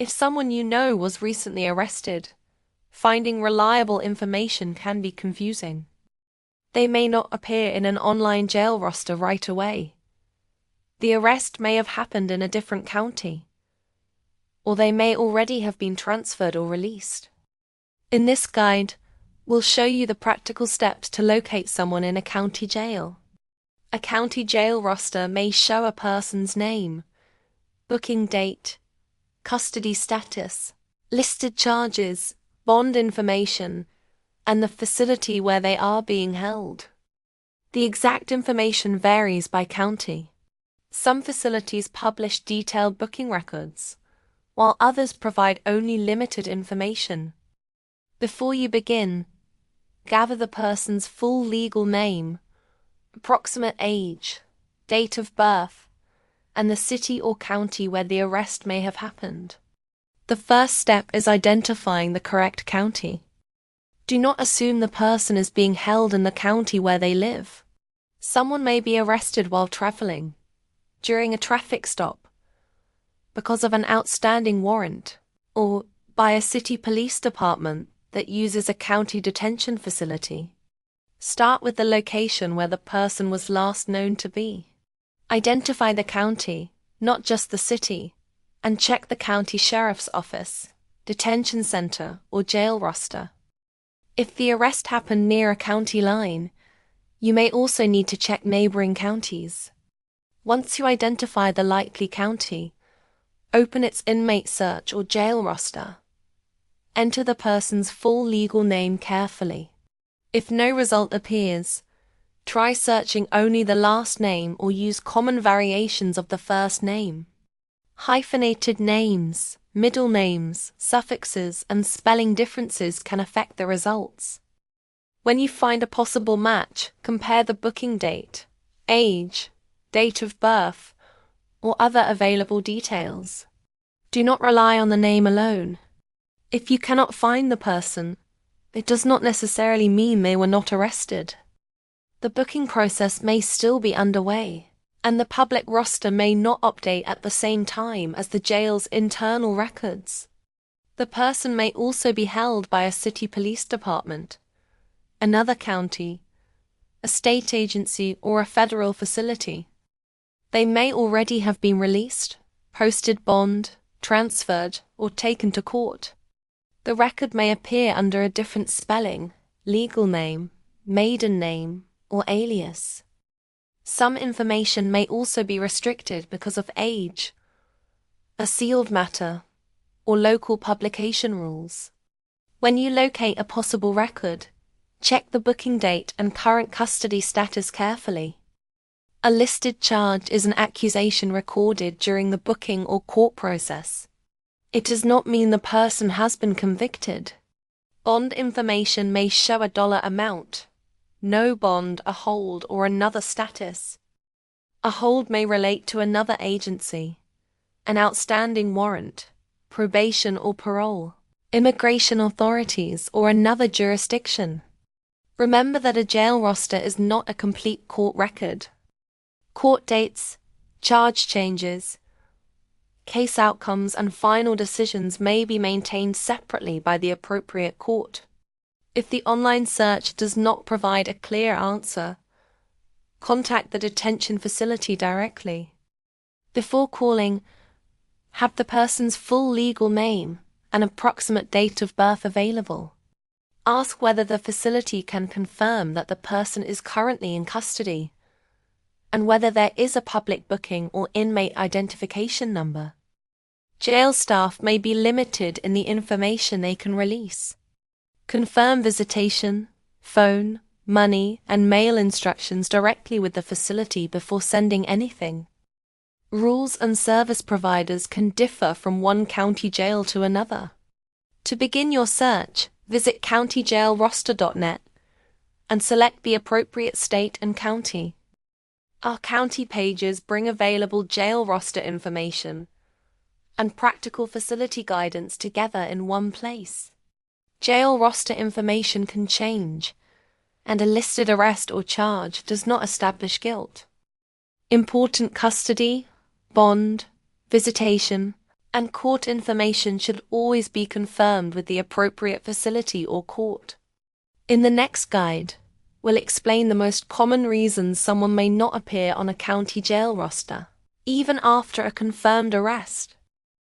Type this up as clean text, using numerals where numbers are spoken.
If someone you know was recently arrested, finding reliable information can be confusing. They may not appear in an online jail roster right away. The arrest may have happened in a different county, or they may already have been transferred or released. In this guide, we'll show you the practical steps to locate someone in a county jail. A county jail roster may show a person's name, booking date, custody status, listed charges, bond information, and the facility where they are being held. The exact information varies by county. Some facilities publish detailed booking records, while others provide only limited information. Before you begin, gather the person's full legal name, approximate age, date of birth, and the city or county where the arrest may have happened. The first step is identifying the correct county. Do not assume the person is being held in the county where they live. Someone may be arrested while traveling, during a traffic stop, because of an outstanding warrant, or by a city police department that uses a county detention facility. Start with the location where the person was last known to be. Identify the county, not just the city, and check the county sheriff's office, detention center, or jail roster. If the arrest happened near a county line, you may also need to check neighboring counties. Once you identify the likely county, open its inmate search or jail roster. Enter the person's full legal name carefully. If no result appears, try searching only the last name or use common variations of the first name. Hyphenated names, middle names, suffixes, and spelling differences can affect the results. When you find a possible match, compare the booking date, age, date of birth, or other available details. Do not rely on the name alone. If you cannot find the person, it does not necessarily mean they were not arrested. The booking process may still be underway, and the public roster may not update at the same time as the jail's internal records. The person may also be held by a city police department, another county, a state agency, or a federal facility. They may already have been released, posted bond, transferred, or taken to court. The record may appear under a different spelling, legal name, maiden name, or alias. Some information may also be restricted because of age, a sealed matter, or local publication rules. When you locate a possible record, check the booking date and current custody status carefully. A listed charge is an accusation recorded during the booking or court process. It does not mean the person has been convicted. Bond information may show a dollar amount, no bond, a hold, or another status. A hold may relate to another agency, an outstanding warrant, probation or parole, immigration authorities, or another jurisdiction. Remember that a jail roster is not a complete court record. Court dates, charge changes, case outcomes, and final decisions may be maintained separately by the appropriate court. If the online search does not provide a clear answer, contact the detention facility directly. Before calling, have the person's full legal name and approximate date of birth available. Ask whether the facility can confirm that the person is currently in custody, and whether there is a public booking or inmate identification number. Jail staff may be limited in the information they can release. Confirm visitation, phone, money, and mail instructions directly with the facility before sending anything. Rules and service providers can differ from one county jail to another. To begin your search, visit countyjailroster.net and select the appropriate state and county. Our county pages bring available jail roster information and practical facility guidance together in one place. Jail roster information can change, and a listed arrest or charge does not establish guilt. Important custody, bond, visitation, and court information should always be confirmed with the appropriate facility or court. In the next guide, we'll explain the most common reasons someone may not appear on a county jail roster, even after a confirmed arrest.